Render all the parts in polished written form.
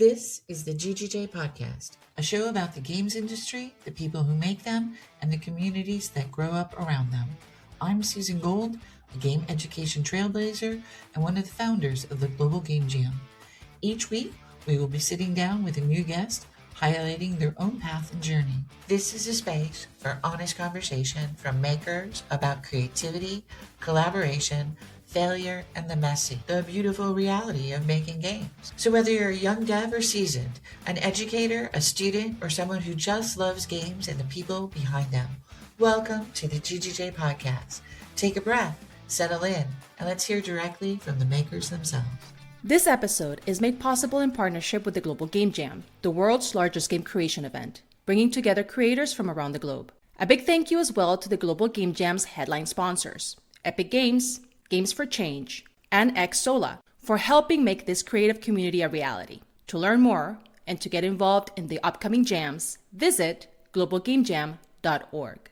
This is the GGJ Podcast, a show about the games industry, the people who make them, and the communities that grow up around them. I'm Susan Gold, a game education trailblazer and one of the founders of the Global Game Jam. Each week, we will be sitting down with a new guest, highlighting their own path and journey. This is a space for honest conversation from makers about creativity, collaboration, failure, and the beautiful reality of making games. So whether you're a young dev or seasoned, an educator, a student, or someone who just loves games and the people behind them, welcome to the GGJ Podcast. Take a breath, settle in, and let's hear directly from the makers themselves. This episode is made possible in partnership with the Global Game Jam, the world's largest game creation event, bringing together creators from around the globe. A big thank you as well to the Global Game Jam's headline sponsors, Epic Games, Games for Change, and Xsola, for helping make this creative community a reality. To learn more and to get involved in the upcoming jams, visit globalgamejam.org.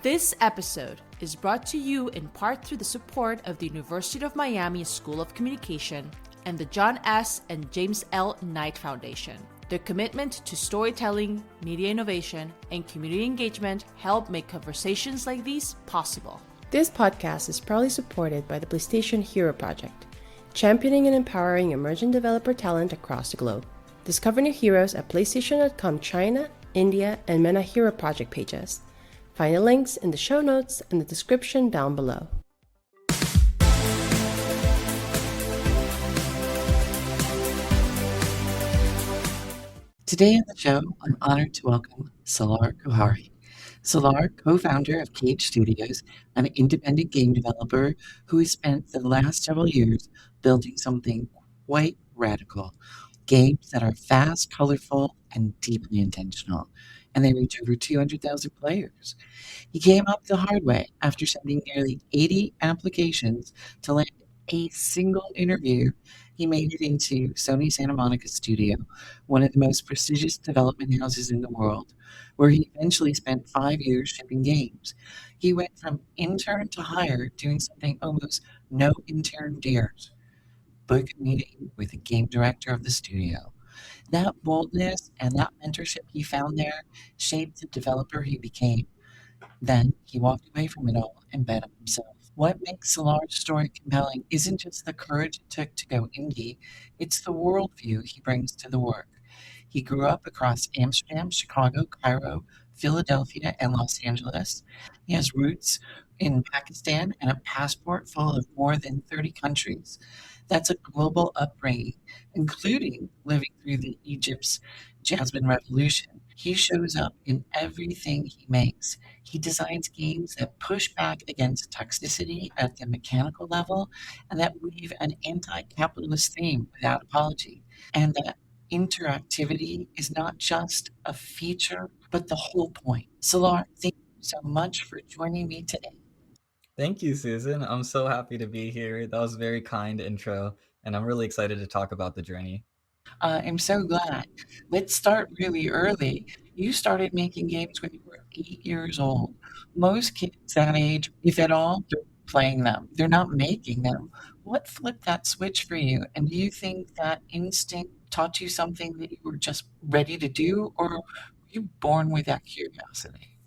This episode is brought to you in part through the support of the University of Miami School of Communication and the John S. and James L. Knight Foundation. Their commitment to storytelling, media innovation, and community engagement help make conversations like these possible. This podcast is proudly supported by the PlayStation Hero Project, championing and empowering emerging developer talent across the globe. Discover new heroes at PlayStation.com China, India, and MENA Hero Project pages. Find the links in the show notes and the description down below. Today on the show, I'm honored to welcome Salaar Kohari. Salaar, co-founder of Cage Studios, an independent game developer who has spent the last several years building something quite radical. Games that are fast, colorful, and deeply intentional. And they reach over 200,000 players. He came up the hard way after sending nearly 80 applications to land a single interview. He made it into Sony Santa Monica studio, one of the most prestigious development houses in the world, where he eventually spent 5 years shipping games. He went from intern to hire, doing something almost no intern dares: book a meeting with the game director of the studio. That boldness and that mentorship he found there shaped the developer he became. Then he walked away from it all and bet on himself. What makes Salaar's story compelling isn't just the courage it took to go indie, it's the worldview he brings to the work. He grew up across Amsterdam, Chicago, Cairo, Philadelphia, and Los Angeles. He has roots in Pakistan and a passport full of more than 30 countries. That's a global upbringing, including living through Egypt's Jasmine revolution. He shows up in everything he makes. He designs games that push back against toxicity at the mechanical level and that weave an anti-capitalist theme without apology. And that interactivity is not just a feature, but the whole point. Salaar, thank you so much for joining me today. Thank you, Susan. I'm so happy to be here. That was a very kind intro, and I'm really excited to talk about the journey. I'm so glad. Let's start really early. You started making games when you were 8 years old. Most kids that age, if at all, they're playing them. They're not making them. What flipped that switch for you? And do you think that instinct taught you something that you were just ready to do, or were you born with that curiosity?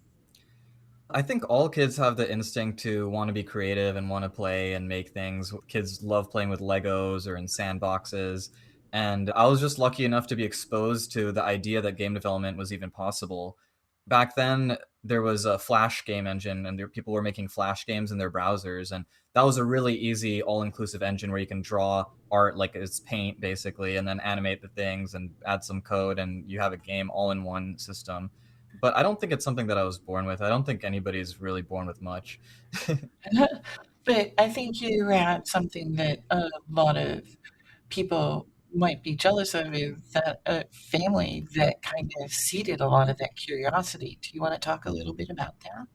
I think all kids have the instinct to want to be creative and want to play and make things. Kids love playing with Legos or in sandboxes. And I was just lucky enough to be exposed to the idea that game development was even possible. Back then, there was a Flash game engine, and people were making Flash games in their browsers. And that was a really easy, all-inclusive engine where you can draw art like it's paint, basically, and then animate the things and add some code, and you have a game all in one system. But I don't think it's something that I was born with. I don't think anybody's really born with much. But I think you had something that a lot of people might be jealous of, is that family that kind of seeded a lot of that curiosity. Do you want to talk a little bit about that?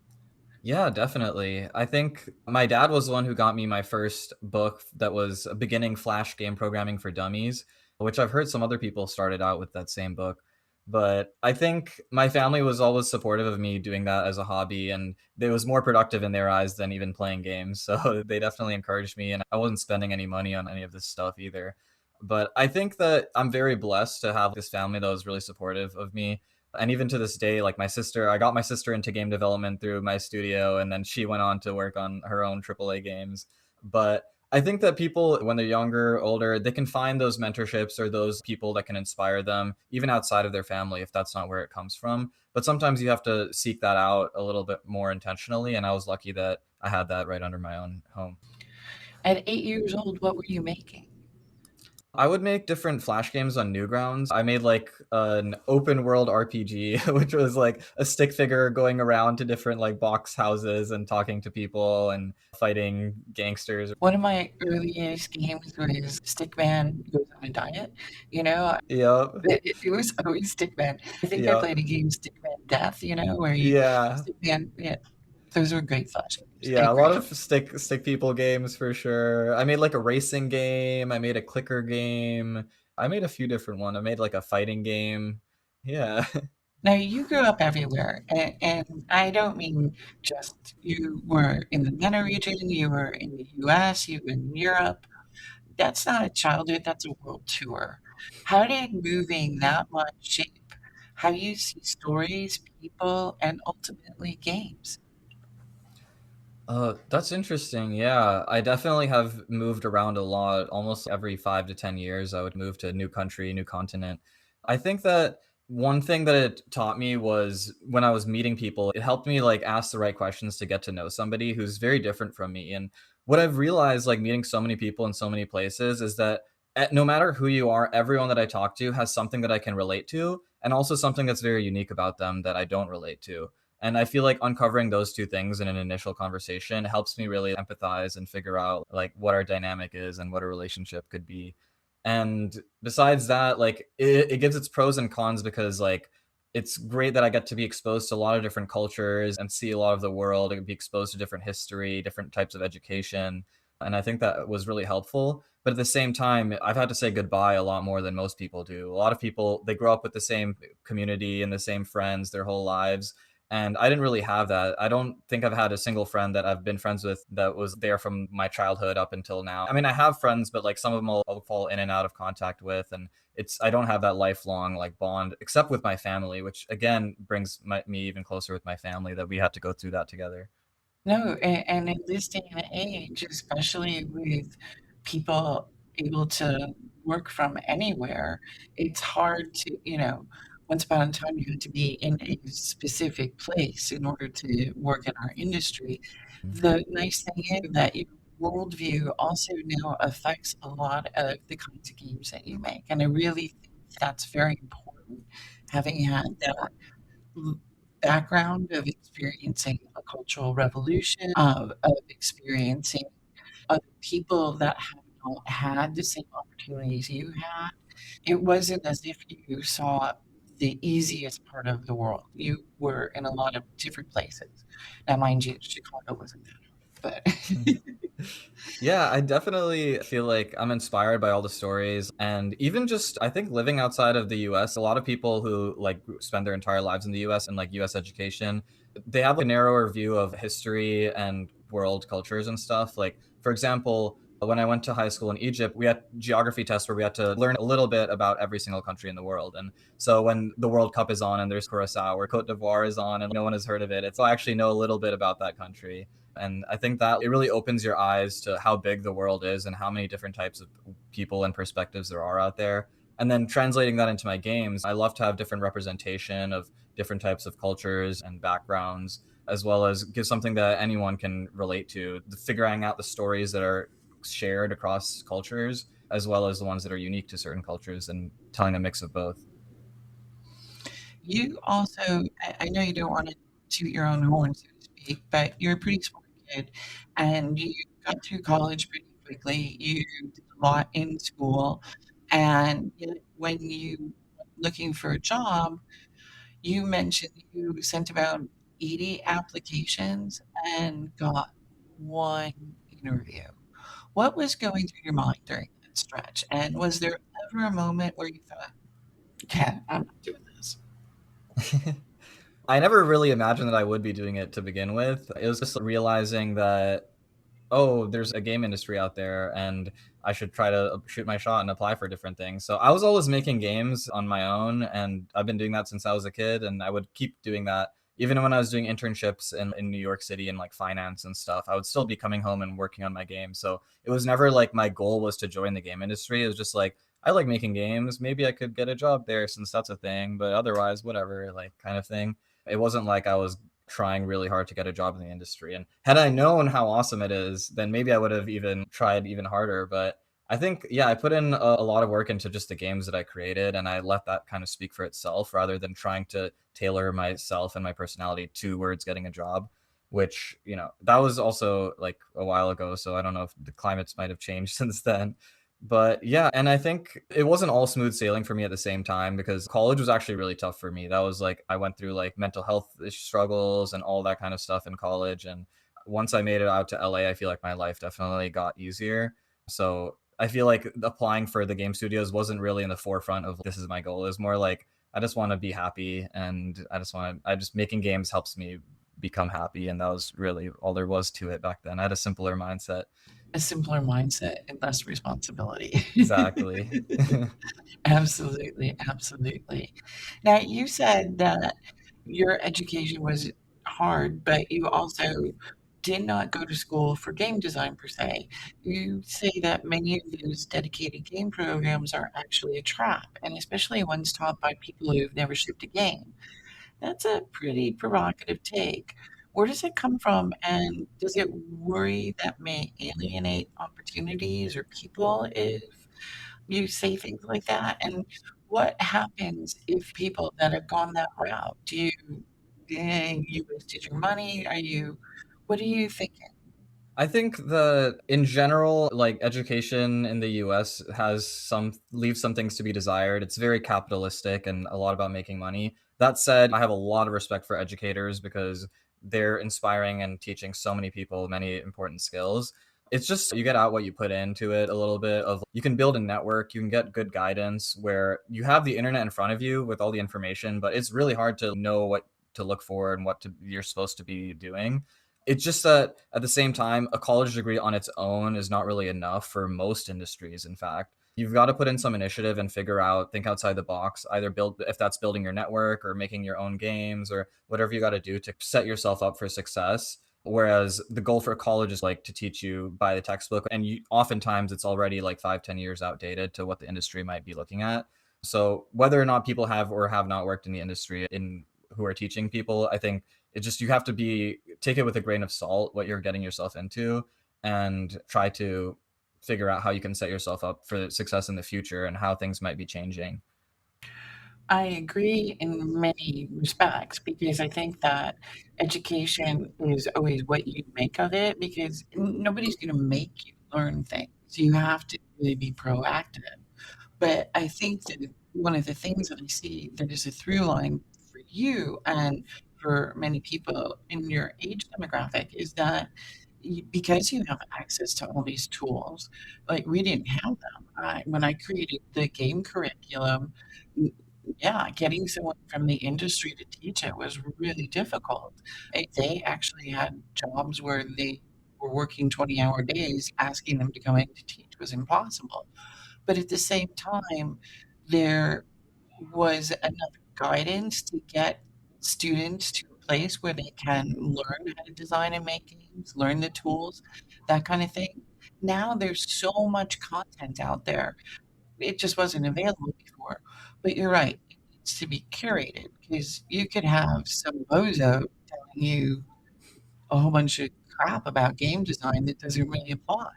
Yeah, definitely. I think my dad was the one who got me my first book that was a beginning Flash game programming for dummies, which I've heard some other people started out with that same book. But I think my family was always supportive of me doing that as a hobby, and it was more productive in their eyes than even playing games. So they definitely encouraged me, and I wasn't spending any money on any of this stuff either. But I think that I'm very blessed to have this family that was really supportive of me. And even to this day, like my sister, I got my sister into game development through my studio, and then she went on to work on her own AAA games. But I think that people, when they're younger, older, they can find those mentorships or those people that can inspire them, even outside of their family, if that's not where it comes from. But sometimes you have to seek that out a little bit more intentionally. And I was lucky that I had that right under my own home. At 8 years old, what were you making? I would make different Flash games on Newgrounds. I made like an open world RPG, which was like a stick figure going around to different like box houses and talking to people and fighting gangsters. One of my earliest games was Stickman Goes on a Diet. You know, Yep. it was always Stickman. I think I Yep. played a game, Stickman Death, where you Yeah. Stickman, yeah, those were great Flash games. I Yeah, a lot agree. of stick people games for sure. I made like a racing game. I made a clicker game. I made a few different ones. I made like a fighting game. Yeah. Now you grew up everywhere, and I don't mean just you were in the MENA region, you were in the US, you were in Europe. That's not a childhood, that's a world tour. How did moving that much shape how you see stories, people, and ultimately games? That's interesting. Yeah, I definitely have moved around a lot. Almost every 5 to 10 years, I would move to a new country, new continent. I think that one thing that it taught me was when I was meeting people, it helped me like ask the right questions to get to know somebody who's very different from me. And what I've realized, like meeting so many people in so many places, is that no matter who you are, everyone that I talk to has something that I can relate to, and also something that's very unique about them that I don't relate to. And I feel like uncovering those two things in an initial conversation helps me really empathize and figure out like what our dynamic is and what a relationship could be. And besides that, like it gives its pros and cons because like it's great that I get to be exposed to a lot of different cultures and see a lot of the world and be exposed to different history, different types of education. And I think that was really helpful. But at the same time, I've had to say goodbye a lot more than most people do. A lot of people, they grow up with the same community and the same friends their whole lives, and I didn't really have that. I don't think I've had a single friend that I've been friends with that was there from my childhood up until now. I mean, I have friends, but like some of them I'll fall in and out of contact with. And I don't have that lifelong like bond, except with my family, which again brings me even closer with my family that we had to go through that together. No, and in this day and age, especially with people able to work from anywhere, it's hard to, once upon a time you had to be in a specific place in order to work in our industry. The nice thing is that your worldview also now affects a lot of the kinds of games that you make. And I really think that's very important, having had that background of experiencing a cultural revolution, of experiencing other people that have not had the same opportunities you had. It wasn't as if you saw the easiest part of the world. You were in a lot of different places. Now, mind you, Chicago wasn't that hard, but Yeah, I definitely feel like I'm inspired by all the stories. And even just, I think living outside of the US, a lot of people who like spend their entire lives in the US and like US education, they have a narrower view of history and world cultures and stuff. Like, for example, when I went to high school in Egypt, we had geography tests where we had to learn a little bit about every single country in the world. And so when the World Cup is on and there's Curacao or Cote d'Ivoire is on and no one has heard of it, it's I actually know a little bit about that country. And I think that it really opens your eyes to how big the world is and how many different types of people and perspectives there are out there. And then translating that into my games, I love to have different representation of different types of cultures and backgrounds, as well as give something that anyone can relate to, figuring out the stories that are shared across cultures, as well as the ones that are unique to certain cultures, and telling a mix of both. you also, I know you don't want to toot your own horn, so to speak, but you're a pretty smart kid and you got through college pretty quickly. You did a lot in school. And yet when you were looking for a job, you mentioned you sent about 80 applications and got one interview. What was going through your mind during that stretch? And was there ever a moment where you thought, yeah, I'm not doing this? I never really imagined that I would be doing it to begin with. It was just realizing that oh, there's a game industry out there and I should try to shoot my shot and apply for different things. So I was always making games on my own, and I've been doing that since I was a kid, and I would keep doing that. Even when I was doing internships in New York City and like finance and stuff, I would still be coming home and working on my game. So it was never like my goal was to join the game industry. It was just like, I like making games. Maybe I could get a job there since that's a thing, but otherwise, whatever, like kind of thing. It wasn't like I was trying really hard to get a job in the industry. And had I known how awesome it is, then maybe I would have even tried even harder. But I think, yeah, I put in a lot of work into just the games that I created, and I let that kind of speak for itself rather than trying to tailor myself and my personality towards getting a job, which, you know, that was also like a while ago. So I don't know if the climates might have changed since then. But yeah, and I think it wasn't all smooth sailing for me at the same time because college was actually really tough for me. That was like I went through like mental health struggles and all that kind of stuff in college. And once I made it out to LA, I feel like my life definitely got easier. So I feel like applying for the game studios wasn't really in the forefront of this is my goal. It was more like I just want to be happy, and I just making games helps me become happy, and that was really all there was to it back then. I had a simpler mindset. A simpler mindset and less responsibility. Exactly. Absolutely, absolutely. Now, you said that your education was hard, but you also did not go to school for game design per se. You say that many of those dedicated game programs are actually a trap, and especially ones taught by people who've never shipped a game. That's a pretty provocative take. Where does it come from, and does it worry that may alienate opportunities or people if you say things like that? And what happens if people that have gone that route? Do you you wasted your money? Are you what are you thinking? I think that in general, like education in the US has some leaves some things to be desired. It's very capitalistic and a lot about making money. That said, I have a lot of respect for educators because they're inspiring and teaching so many people many important skills. It's just you get out what you put into it a little bit of you can build a network, you can get good guidance where you have the internet in front of you with all the information, but it's really hard to know what to look for and you're supposed to be doing. It's just that at the same time, a college degree on its own is not really enough for most industries. In fact, you've got to put in some initiative and think outside the box, either build, if that's building your network or making your own games or whatever you got to do to set yourself up for success. Whereas the goal for college is like to teach you by the textbook. And oftentimes it's already like 5, 10 years outdated to what the industry might be looking at. So whether or not people have or have not worked in the industry in who are teaching people, I think it just you have to be take it with a grain of salt what you're getting yourself into and try to figure out how you can set yourself up for success in the future and how things might be changing. I agree in many respects because I think that education is always what you make of it because nobody's going to make you learn things. You have to really be proactive. But I think that one of the things that I see that is a through line for you and for many people in your age demographic is that because you have access to all these tools, like we didn't have them. When I created the game curriculum, yeah, getting someone from the industry to teach it was really difficult. They actually had jobs where they were working 20-hour days. Asking them to come in to teach was impossible. But at the same time, there was enough guidance to get students to a place where they can learn how to design and make games, learn the tools, that kind of thing. Now there's so much content out there. It just wasn't available before. But you're right, it needs to be curated because you could have some bozo telling you a whole bunch of crap about game design that doesn't really apply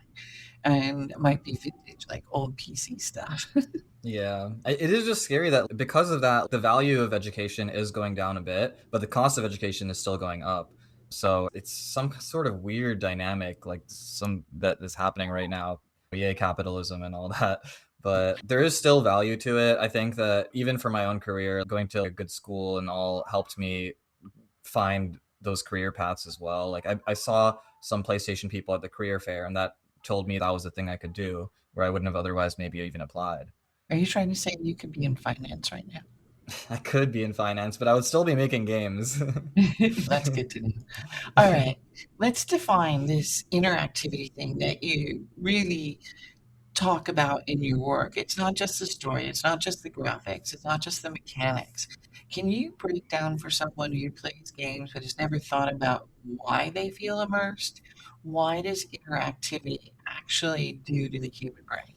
and it might be vintage, like old PC stuff. Yeah, it is just scary that because of that, the value of education is going down a bit, but the cost of education is still going up. So it's some sort of weird dynamic, like some that is happening right now. Yay, capitalism and all that. But there is still value to it. I think that even for my own career, going to a good school and all helped me find those career paths as well. Like I saw some PlayStation people at the career fair, and that told me that was the thing I could do, where I wouldn't have otherwise maybe even applied. Are you trying to say you could be in finance right now? I could be in finance, but I would still be making games. That's good to know. All right, let's define this interactivity thing that you really talk about in your work. It's not just the story, it's not just the graphics, it's not just the mechanics. Can you break down for someone who plays games but has never thought about why they feel immersed? Why does interactivity actually do to the human brain?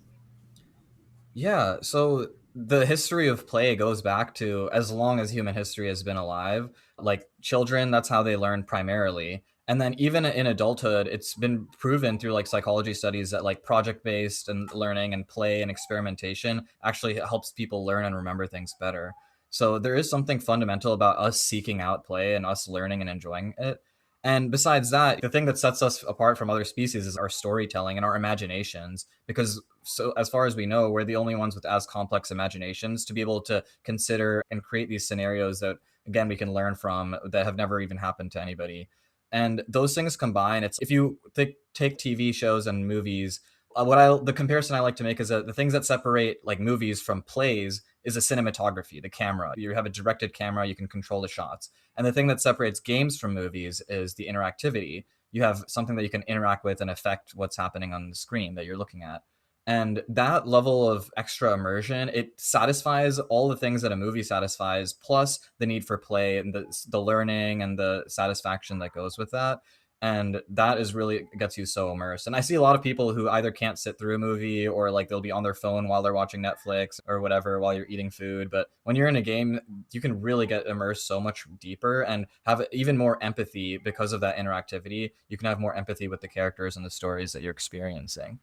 Yeah, so the history of play goes back to as long as human history has been alive. Like children, that's how they learn primarily. And then even in adulthood, it's been proven through like psychology studies that like project-based and learning and play and experimentation actually helps people learn and remember things better. So there is something fundamental about us seeking out play and us learning and enjoying it. And besides that, the thing that sets us apart from other species is our storytelling and our imaginations, because so as far as we know, we're the only ones with as complex imaginations to be able to consider and create these scenarios that again we can learn from that have never even happened to anybody. And those things combine. It's if you take TV shows and movies, the comparison I like to make is that the things that separate like movies from plays is a cinematography, the camera. You have a directed camera, you can control the shots. And the thing that separates games from movies is the interactivity. You have something that you can interact with and affect what's happening on the screen that you're looking at. And that level of extra immersion, it satisfies all the things that a movie satisfies, plus the need for play and the learning and the satisfaction that goes with that. And that is really gets you so immersed. And I see a lot of people who either can't sit through a movie or like they'll be on their phone while they're watching Netflix or whatever while you're eating food. But when you're in a game, you can really get immersed so much deeper and have even more empathy because of that interactivity. You can have more empathy with the characters and the stories that you're experiencing.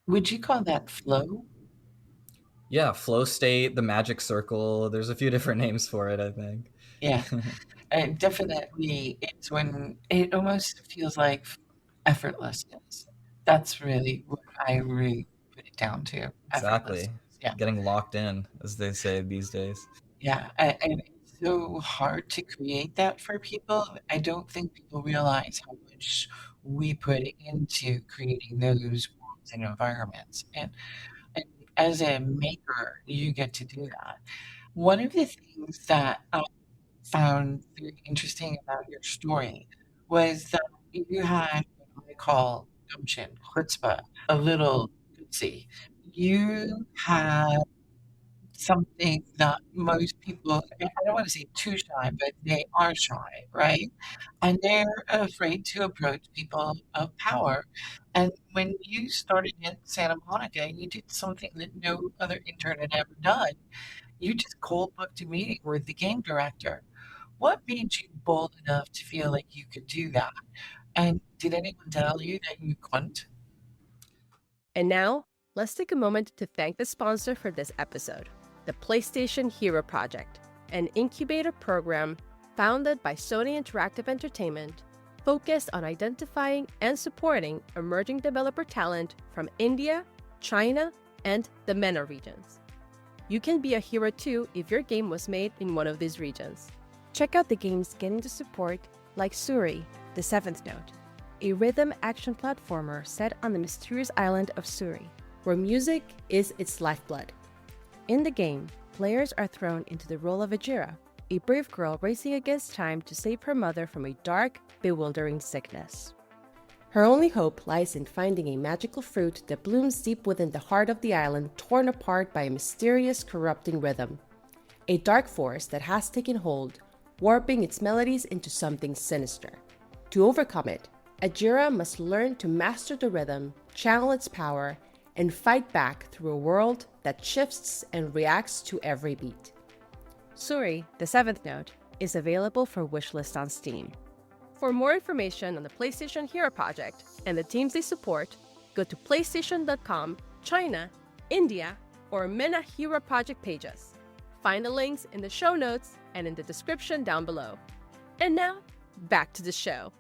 Would you call that flow? Yeah, flow state, the magic circle. There's a few different names for it, I think. Yeah, definitely. It's when it almost feels like effortlessness. That's really what I really put it down to, effortlessness. Exactly. Yeah. Getting locked in, as they say these days. Yeah, and it's so hard to create that for people. I don't think people realize how much we put into creating those worlds and environments. And as a maker, you get to do that. One of the things that I found very interesting about your story was that you had what I call gumption, chutzpah, a little gutsy. You had something that most people, I don't want to say too shy, but they are shy, right? And they're afraid to approach people of power. And when you started in Santa Monica, you did something that no other intern had ever done. You just cold booked a meeting with the game director. What made you bold enough to feel like you could do that? And did anyone tell you that you couldn't? And now, let's take a moment to thank the sponsor for this episode, the PlayStation Hero Project, an incubator program founded by Sony Interactive Entertainment, focused on identifying and supporting emerging developer talent from India, China, and the MENA regions. You can be a hero too if your game was made in one of these regions. Check out the games getting the support like Suri, the Seventh Note, a rhythm action platformer set on the mysterious island of Suri, where music is its lifeblood. In the game, players are thrown into the role of Ajira, a brave girl racing against time to save her mother from a dark, bewildering sickness. Her only hope lies in finding a magical fruit that blooms deep within the heart of the island, torn apart by a mysterious, corrupting rhythm. A dark force that has taken hold, warping its melodies into something sinister. To overcome it, Ajira must learn to master the rhythm, channel its power, and fight back through a world that shifts and reacts to every beat. Suri, the Seventh Note, is available for wishlist on Steam. For more information on the PlayStation Hero Project and the teams they support, go to PlayStation.com, China, India, or MENA Hero Project pages. Find the links in the show notes and in the description down below. And now, back to the show.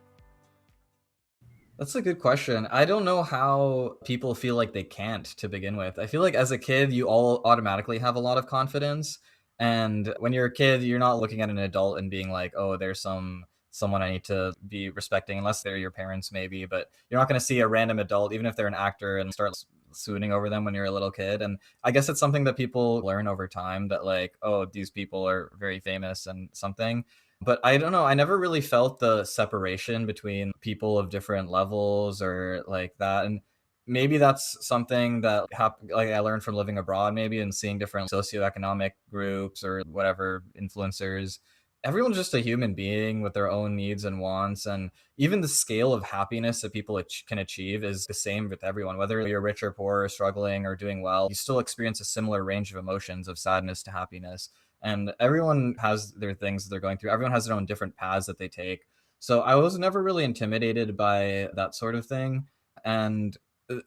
That's a good question. I don't know how people feel like they can't to begin with. I feel like as a kid, you all automatically have a lot of confidence. And when you're a kid, you're not looking at an adult and being like, oh, there's someone I need to be respecting, unless they're your parents, maybe. But you're not going to see a random adult, even if they're an actor, and start swooning over them when you're a little kid. And I guess it's something that people learn over time, that like, oh, these people are very famous and something. But I don't know, I never really felt the separation between people of different levels or like that. And maybe that's something that like I learned from living abroad, maybe, and seeing different socioeconomic groups or whatever influencers. Everyone's just a human being with their own needs and wants, and even the scale of happiness that people can achieve is the same with everyone. Whether you're rich or poor, or struggling or doing well, you still experience a similar range of emotions, of sadness to happiness. And everyone has their things that they're going through. Everyone has their own different paths that they take. So I was never really intimidated by that sort of thing. And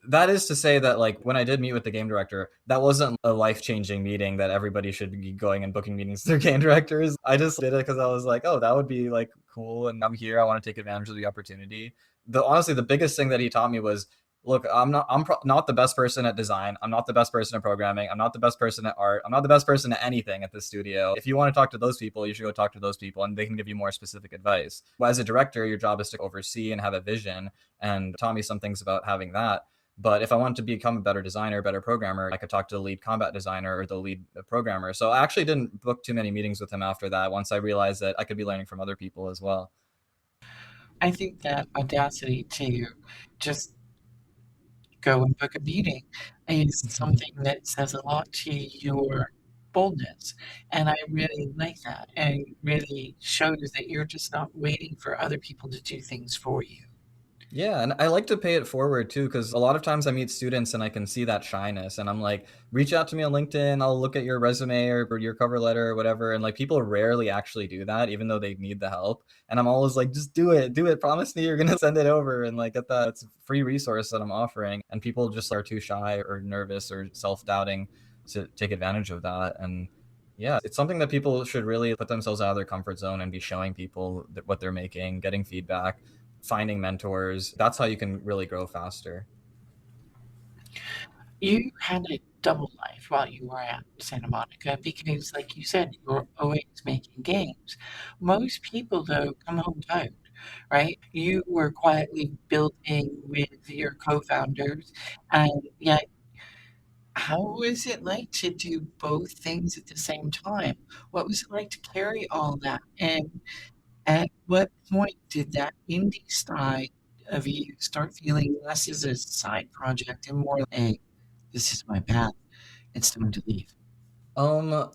that is to say that like when I did meet with the game director, that wasn't a life-changing meeting that everybody should be going and booking meetings with their game directors. I just did it because I was like, oh, that would be like cool, and I'm here, I want to take advantage of the opportunity. Honestly, the biggest thing that he taught me was, look, not the best person at design, I'm not the best person at programming, I'm not the best person at art, I'm not the best person at anything at the studio. If you want to talk to those people, you should go talk to those people, and they can give you more specific advice. Well, as a director, your job is to oversee and have a vision, and taught me some things about having that. But if I wanted to become a better designer, better programmer, I could talk to the lead combat designer or the lead programmer. So I actually didn't book too many meetings with him after that, once I realized that I could be learning from other people as well. I think that audacity to just go and book a meeting is something that says a lot to your boldness. And I really like that, and really shows that you're just not waiting for other people to do things for you. Yeah, and I like to pay it forward too, because a lot of times I meet students and I can see that shyness, and I'm like, reach out to me on LinkedIn. I'll look at your resume or your cover letter or whatever. And like people rarely actually do that, even though they need the help. And I'm always like, just do it. Promise me you're gonna send it over and like get that. It's a free resource that I'm offering. And people just are too shy or nervous or self-doubting to take advantage of that. And yeah, it's something that people should really put themselves out of their comfort zone and be showing people what they're making, getting feedback, finding mentors. That's how you can really grow faster. You had a double life while you were at Santa Monica because, like you said, you were always making games. Most people, though, come home tired, right? You were quietly building with your co-founders, and yet, how was it like to do both things at the same time? What was it like to carry all that? And at what point did that indie side of you start feeling less as a side project and more like, hey, this is my path. It's time to leave.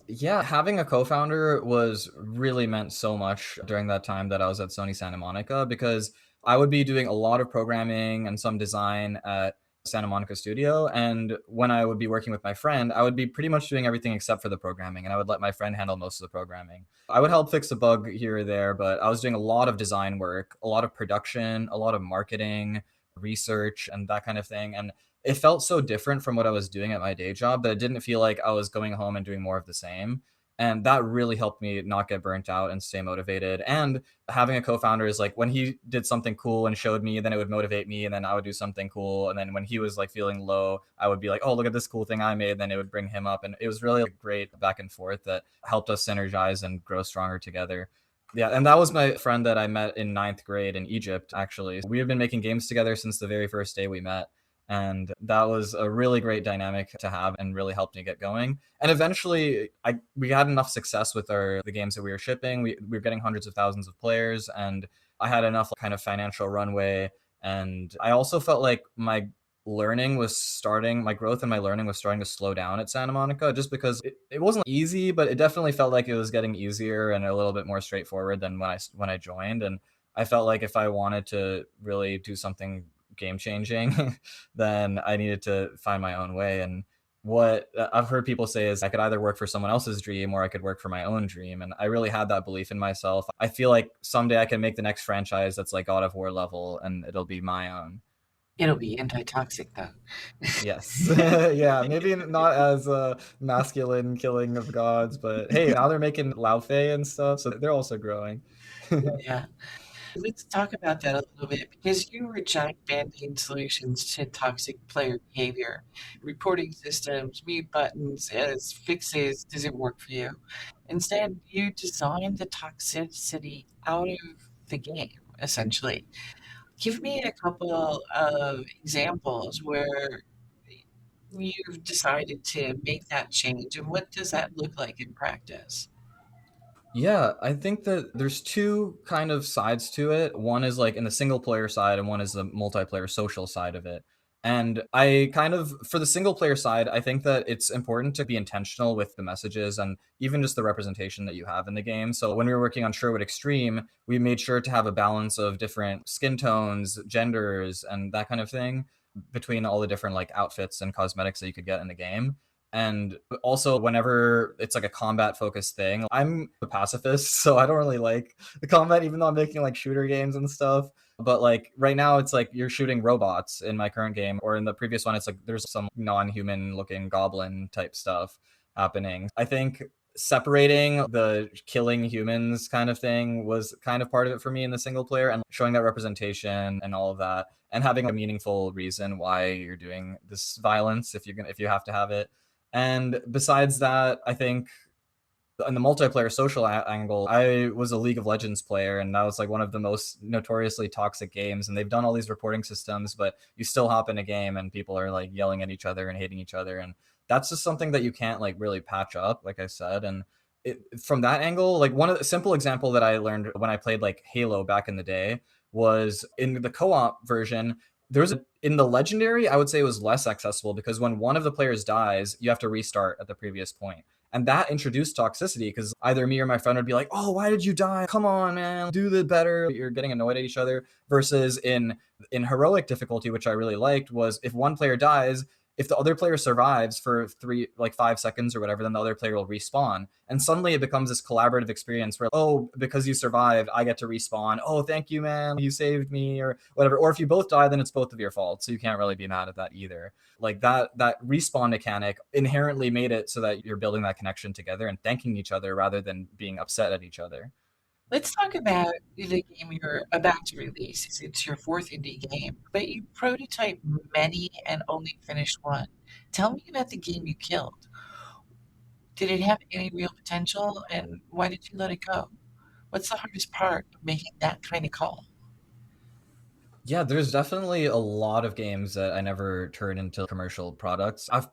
Yeah, having a co-founder was really meant so much during that time that I was at Sony Santa Monica, because I would be doing a lot of programming and some design at Santa Monica studio. And when I would be working with my friend, I would be pretty much doing everything except for the programming, and I would let my friend handle most of the programming. I would help fix a bug here or there, but I was doing a lot of design work, a lot of production, a lot of marketing, research, and that kind of thing. And it felt so different from what I was doing at my day job that it didn't feel like I was going home and doing more of the same. And that really helped me not get burnt out and stay motivated. And having a co-founder is like, when he did something cool and showed me, then it would motivate me, and then I would do something cool. And then when he was like feeling low, I would be like, oh, look at this cool thing I made. Then it would bring him up. And it was really a great back and forth that helped us synergize and grow stronger together. Yeah, and that was my friend that I met in ninth grade in Egypt, actually. We have been making games together since the very first day we met. And that was a really great dynamic to have and really helped me get going. And eventually we had enough success with the games that we were shipping. We were getting hundreds of thousands of players, and I had enough kind of financial runway. And I also felt like my growth and my learning was starting to slow down at Santa Monica, just because it wasn't easy, but it definitely felt like it was getting easier and a little bit more straightforward than when I joined. And I felt like if I wanted to really do something game changing, then I needed to find my own way. And what I've heard people say is I could either work for someone else's dream or I could work for my own dream. And I really had that belief in myself. I feel like someday I can make the next franchise that's like God of War level, and it'll be my own. It'll be anti-toxic though. Yes. Yeah, maybe not as a masculine killing of gods, but hey, now they're making Lao Fei and stuff, so they're also growing. Yeah. Let's talk about that a little bit because you were giant band-aid solutions to toxic player behavior. Reporting systems, mute buttons as fixes doesn't work for you. Instead, you designed the toxicity out of the game, essentially. Give me a couple of examples where you've decided to make that change, and what does that look like in practice? Yeah, I think that there's two kind of sides to it. One is like in the single player side, and one is the multiplayer social side of it. And I kind of, for the single player side, I think that it's important to be intentional with the messages and even just the representation that you have in the game. So when we were working on Sherwood Extreme, we made sure to have a balance of different skin tones, genders, and that kind of thing between all the different like outfits and cosmetics that you could get in the game. And also, whenever it's like a combat focused thing, I'm a pacifist, so I don't really like the combat, even though I'm making like shooter games and stuff. But like right now, it's like you're shooting robots in my current game, or in the previous one, it's like there's some non human looking goblin type stuff happening. I think separating the killing humans kind of thing was kind of part of it for me in the single player, and showing that representation and all of that, and having a meaningful reason why you're doing this violence if you have to have it. And besides that, I think in the multiplayer social angle, I was a League of Legends player, and that was like one of the most notoriously toxic games. And they've done all these reporting systems, but you still hop in a game and people are like yelling at each other and hating each other, and that's just something that you can't like really patch up, like I said. And from that angle, like one of the simple example that I learned when I played like Halo back in the day was in the co-op version. There's in the legendary, I would say it was less accessible because when one of the players dies, you have to restart at the previous point. And that introduced toxicity because either me or my friend would be like, "Oh, why did you die? Come on, man, do the better." You're getting annoyed at each other. Versus in heroic difficulty, which I really liked, was if one player dies, if the other player survives for 5 seconds or whatever, then the other player will respawn. And suddenly it becomes this collaborative experience where, oh, because you survived, I get to respawn. Oh, thank you, man. You saved me, or whatever. Or if you both die, then it's both of your fault. So you can't really be mad at that either. Like that respawn mechanic inherently made it so that you're building that connection together and thanking each other rather than being upset at each other. Let's talk about the game you're about to release. It's your fourth indie game, but you prototyped many and only finished one. Tell me about the game you killed. Did it have any real potential, and why did you let it go? What's the hardest part of making that kind of call? Yeah, there's definitely a lot of games that I never turned into commercial products. I've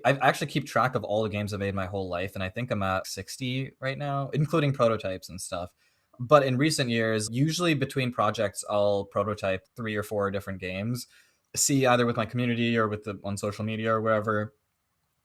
actually keep track of all the games I made my whole life, and I think I'm at 60 right now, including prototypes and stuff. But in recent years, usually between projects, I'll prototype 3 or 4 different games, see either with my community or with the on social media or wherever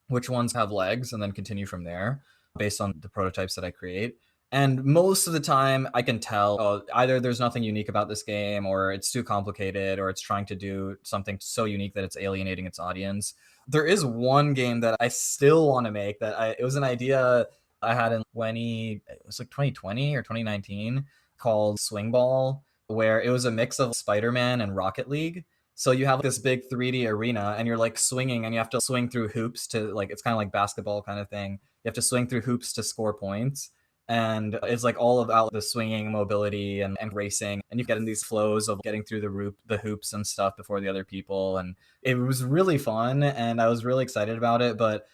which ones have legs, and then continue from there based on the prototypes that I create. And most of the time, I can tell, oh, either there's nothing unique about this game, or it's too complicated, or it's trying to do something so unique that it's alienating its audience. There is one game that I still want to make it was an idea I had in it was like 2020 or 2019 called Swing Ball, where it was a mix of Spider-Man and Rocket League. So you have this big 3D arena and you're like swinging and you have to swing through hoops to like it's kind of like basketball kind of thing. You have to swing through hoops to score points. And it's like all about the swinging mobility and racing. And you get in these flows of getting through the hoops and stuff before the other people. And it was really fun and I was really excited about it. But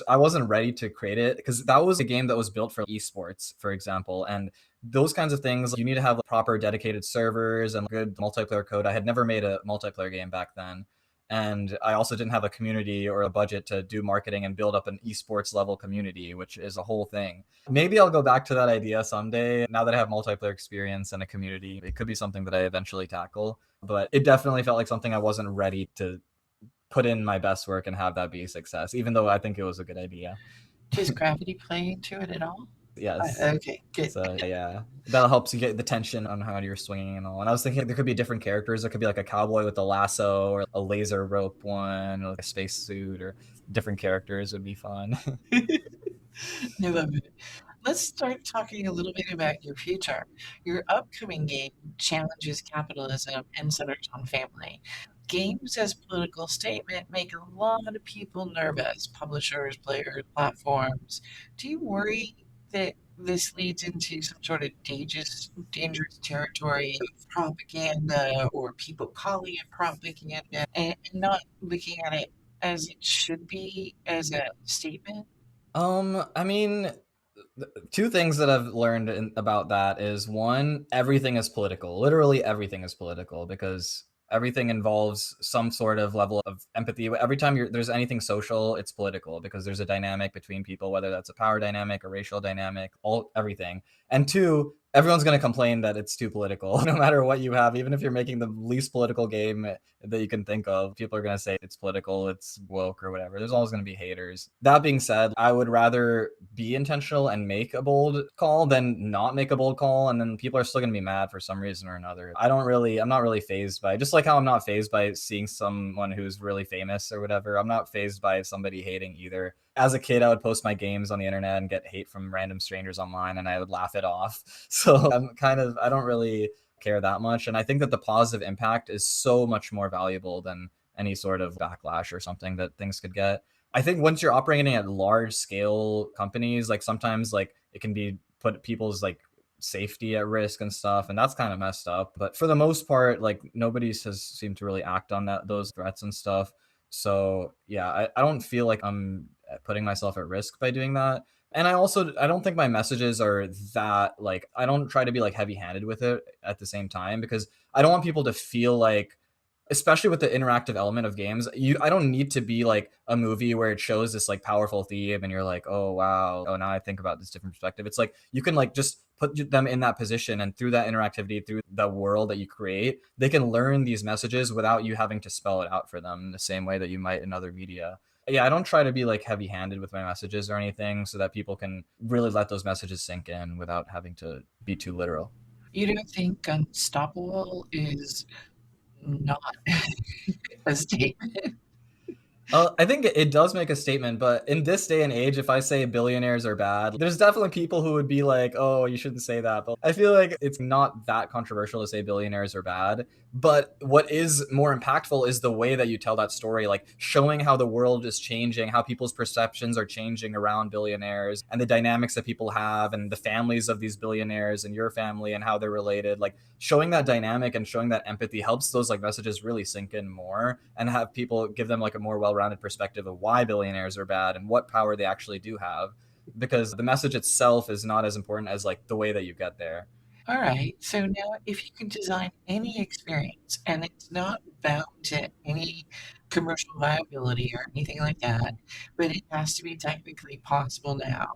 I wasn't ready to create it because that was a game that was built for esports, for example. And those kinds of things, you need to have proper dedicated servers and good multiplayer code. I had never made a multiplayer game back then. And I also didn't have a community or a budget to do marketing and build up an esports level community, which is a whole thing. Maybe I'll go back to that idea someday. Now that I have multiplayer experience and a community, it could be something that I eventually tackle. But it definitely felt like something I wasn't ready to put in my best work and have that be a success, even though I think it was a good idea. Does gravity play into it at all? Yes. Okay, good. So yeah, that helps you get the tension on how you're swinging and all. And I was thinking there could be different characters. There could be like a cowboy with a lasso, or a laser rope one, or like a space suit, or different characters would be fun. I love it. Let's start talking a little bit about your future. Your upcoming game challenges capitalism and centers on family. Games as political statement make a lot of people nervous, publishers, players, platforms. Do you worry that this leads into some sort of dangerous territory of propaganda or people calling it propaganda and not looking at it as it should be as a statement? I mean, two things that I've learned about that is one, everything is political. Literally everything is political because everything involves some sort of level of empathy. Every time there's anything social, it's political because there's a dynamic between people, whether that's a power dynamic, a racial dynamic, everything. And two, everyone's going to complain that it's too political no matter what you have. Even if you're making the least political game that you can think of, people are going to say it's political, it's woke or whatever. There's always going to be haters. That being said, I would rather be intentional and make a bold call than not make a bold call, and then people are still going to be mad for some reason or another. I'm not really phased by, just like how I'm not phased by seeing someone who's really famous or whatever. I'm not phased by somebody hating either. As a kid, I would post my games on the internet and get hate from random strangers online, and I would laugh it off. So I don't really care that much. And I think that the positive impact is so much more valuable than any sort of backlash or something that things could get. I think once you're operating at large scale companies, like sometimes like it can be put people's like safety at risk and stuff, and that's kind of messed up. But for the most part, like nobody has seemed to really act on those threats and stuff. So yeah, I don't feel like I'm putting myself at risk by doing that. And I don't think my messages are that like, I don't try to be like heavy handed with it at the same time, because I don't want people to feel like, especially with the interactive element of games, I don't need to be like a movie where it shows this like powerful theme and you're like, oh wow, oh now I think about this different perspective. It's like you can like just put them in that position, and through that interactivity, through the world that you create, they can learn these messages without you having to spell it out for them in the same way that you might in other media. Yeah, I don't try to be like heavy handed with my messages or anything, so that people can really let those messages sink in without having to be too literal. You don't think Gun Stoppable is not a statement? I think it does make a statement, but in this day and age, if I say billionaires are bad, there's definitely people who would be like, oh, you shouldn't say that. But I feel like it's not that controversial to say billionaires are bad. But what is more impactful is the way that you tell that story, like showing how the world is changing, how people's perceptions are changing around billionaires, and the dynamics that people have, and the families of these billionaires and your family and how they're related. Like showing that dynamic and showing that empathy helps those like messages really sink in more, and have people give them like a more well-rounded perspective of why billionaires are bad and what power they actually do have, because the message itself is not as important as like the way that you get there. All right. So now, if you could design any experience and it's not bound to any commercial viability or anything like that, but it has to be technically possible now,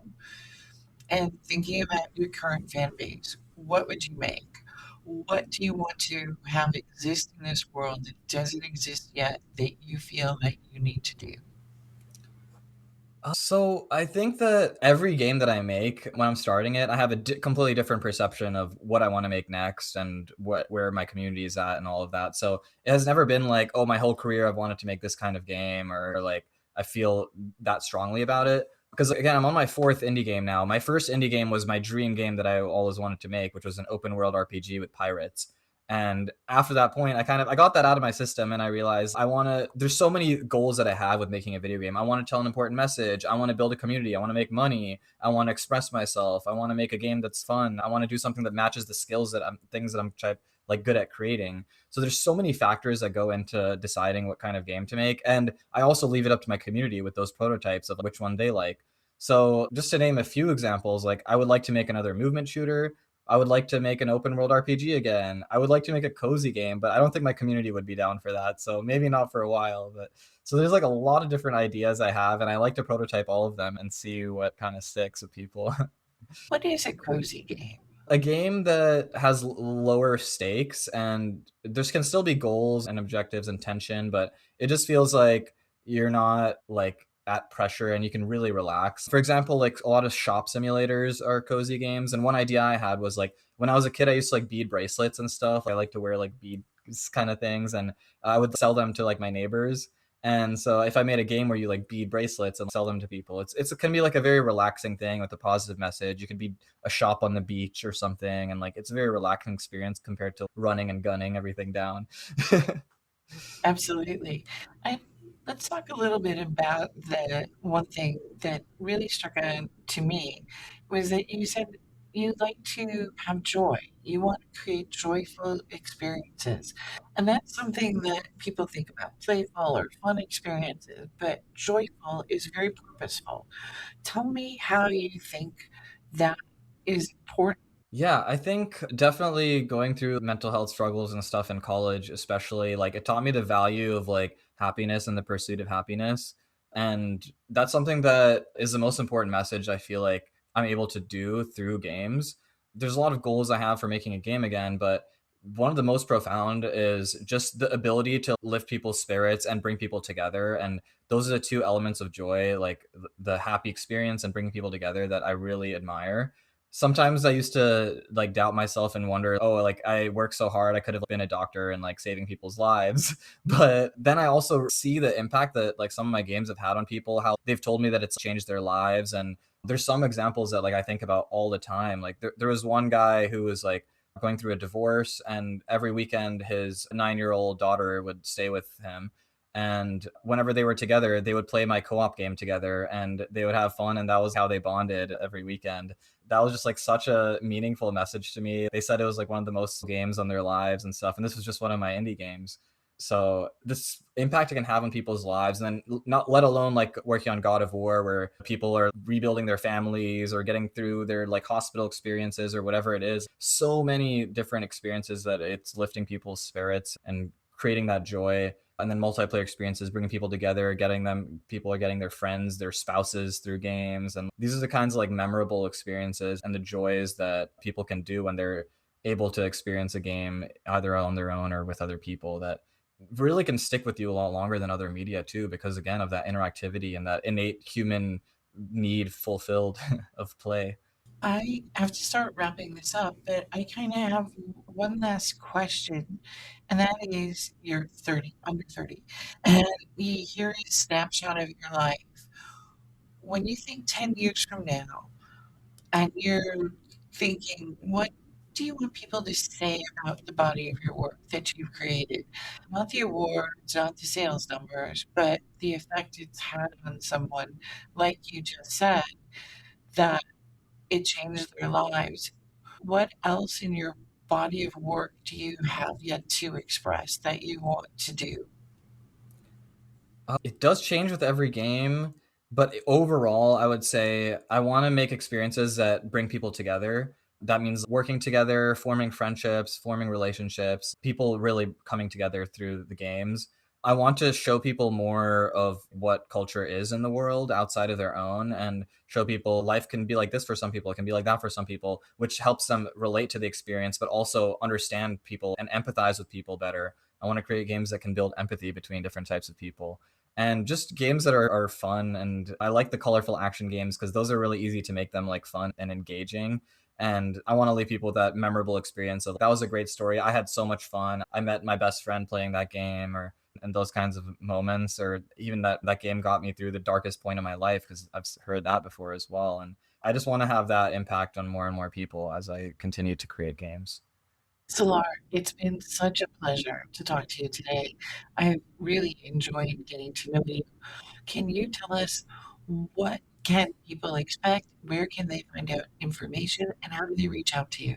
and thinking about your current fan base, what would you make? What do you want to have exist in this world that doesn't exist yet that you feel that you need to do? So I think that every game that I make, when I'm starting it, I have a completely different perception of what I want to make next and where my community is at and all of that. So it has never been like, oh, my whole career I've wanted to make this kind of game, or like I feel that strongly about it. Because again, I'm on my fourth indie game now. My first indie game was my dream game that I always wanted to make, which was an open world RPG with pirates. And after that point, I got that out of my system, and I realized there's so many goals that I have with making a video game. I want to tell an important message. I want to build a community. I want to make money. I want to express myself. I want to make a game that's fun. I want to do something that matches the things that I'm like good at creating. So there's so many factors that go into deciding what kind of game to make. And I also leave it up to my community with those prototypes of which one they like. So just to name a few examples, like I would like to make another movement shooter. I would like to make an open world RPG again. I would like to make a cozy game, but I don't think my community would be down for that. So maybe not for a while. But so there's like a lot of different ideas I have, and I like to prototype all of them and see what kind of sticks with people. What is a cozy game? A game that has lower stakes, and there can still be goals and objectives and tension, but it just feels like you're not like at pressure and you can really relax. For example, like a lot of shop simulators are cozy games, and one idea I had was like when I was a kid I used to like bead bracelets and stuff. I like to wear like beads kind of things, and I would sell them to like my neighbors. And so if I made a game where you like bead bracelets and sell them to people, it can be like a very relaxing thing with a positive message. You could be a shop on the beach or something, and like it's a very relaxing experience compared to running and gunning everything down. Absolutely. And let's talk a little bit about the one thing that really struck out to me was that you said you like to have joy. You want to create joyful experiences. And that's something that people think about, playful or fun experiences, but joyful is very purposeful. Tell me how you think that is important Yeah, I think definitely going through mental health struggles and stuff in college, especially, like it taught me the value of like happiness and the pursuit of happiness. And that's something that is the most important message I feel like I'm able to do through games. There's a lot of goals I have for making a game again, but one of the most profound is just the ability to lift people's spirits and bring people together. And those are the two elements of joy, like the happy experience and bringing people together, that I really admire. Sometimes I used to like doubt myself and wonder, oh, like I work so hard, I could have been a doctor and like saving people's lives. But then I also see the impact that like some of my games have had on people, how they've told me that it's changed their lives. And there's some examples that like I think about all the time. Like there was one guy who was like going through a divorce, and every weekend his 9-year-old daughter would stay with him. And whenever they were together, they would play my co-op game together and they would have fun. And that was how they bonded every weekend. That was just like such a meaningful message to me. They said it was like one of the most games on their lives and stuff. And this was just one of my indie games. So this impact it can have on people's lives, and then not let alone like working on God of War, where people are rebuilding their families or getting through their like hospital experiences or whatever it is. So many different experiences that it's lifting people's spirits and creating that joy. And then multiplayer experiences, bringing people together, getting them, people are getting their friends, their spouses through games. And these are the kinds of like memorable experiences and the joys that people can do when they're able to experience a game either on their own or with other people, that really can stick with you a lot longer than other media too, because again of that interactivity and that innate human need fulfilled of play. I have to start wrapping this up, but I kind of have one last question, and that is you're 30, under 30, and you hear a snapshot of your life. When you think 10 years from now, and you're thinking, what do you want people to say about the body of your work that you've created? Not the awards, not the sales numbers, but the effect it's had on someone, like you just said, that it changed their lives. What else in your body of work do you have yet to express that you want to do? It does change with every game, but overall, I would say I want to make experiences that bring people together. That means working together, forming friendships, forming relationships, people really coming together through the games. I want to show people more of what culture is in the world outside of their own, and show people life can be like this for some people, it can be like that for some people, which helps them relate to the experience, but also understand people and empathize with people better. I want to create games that can build empathy between different types of people, and just games that are fun. And I like the colorful action games because those are really easy to make them like fun and engaging. And I want to leave people with that memorable experience of that was a great story, I had so much fun, I met my best friend playing that game, or and those kinds of moments. Or even that game got me through the darkest point of my life, because I've heard that before as well. And I just want to have that impact on more and more people as I continue to create games. Solar, it's been such a pleasure to talk to you today. I really enjoyed getting to know you. Can you tell us what can people expect? Where can they find out information? And how do they reach out to you?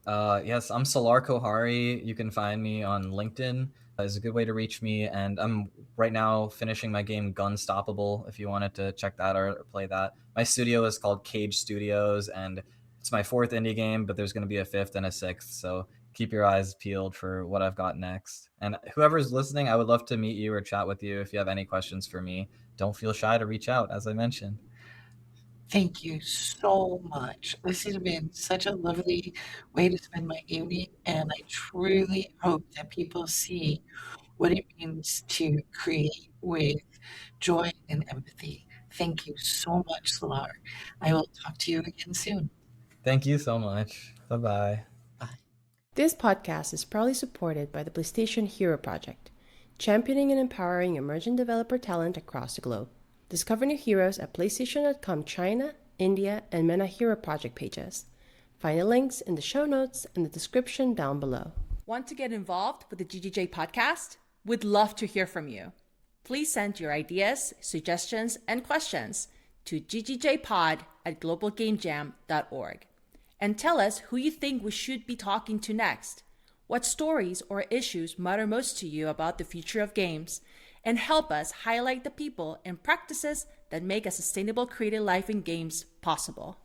Yes, I'm Salaar Kohari. You can find me on LinkedIn. Is a good way to reach me. And I'm right now finishing my game Gun Stoppable. If you wanted to check that out or play that, my studio is called Cage Studios, and it's my fourth indie game. But there's going to be a fifth and a sixth. So keep your eyes peeled for what I've got next. And whoever's listening, I would love to meet you or chat with you if you have any questions for me. Don't feel shy to reach out, as I mentioned. Thank you so much. This has been such a lovely way to spend my evening, and I truly hope that people see what it means to create with joy and empathy. Thank you so much, Solar. I will talk to you again soon. Thank you so much. Bye bye. Bye. This podcast is proudly supported by the PlayStation Hero Project, championing and empowering emerging developer talent across the globe. Discover new heroes at PlayStation.com China, India, and MENA Hero Project pages. Find the links in the show notes and the description down below. Want to get involved with the GGJ podcast? We'd love to hear from you. Please send your ideas, suggestions, and questions to ggjpod@globalgamejam.org. And tell us who you think we should be talking to next. What stories or issues matter most to you about the future of games, and help us highlight the people and practices that make a sustainable creative life in games possible.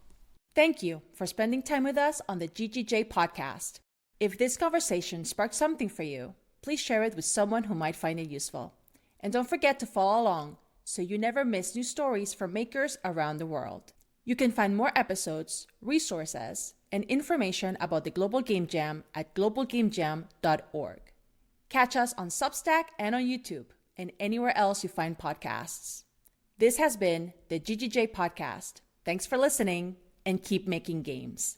Thank you for spending time with us on the GGJ podcast. If this conversation sparked something for you, please share it with someone who might find it useful. And don't forget to follow along so you never miss new stories from makers around the world. You can find more episodes, resources, and information about the Global Game Jam at globalgamejam.org. Catch us on Substack and on YouTube and anywhere else you find podcasts. This has been the GGJ podcast. Thanks for listening and keep making games.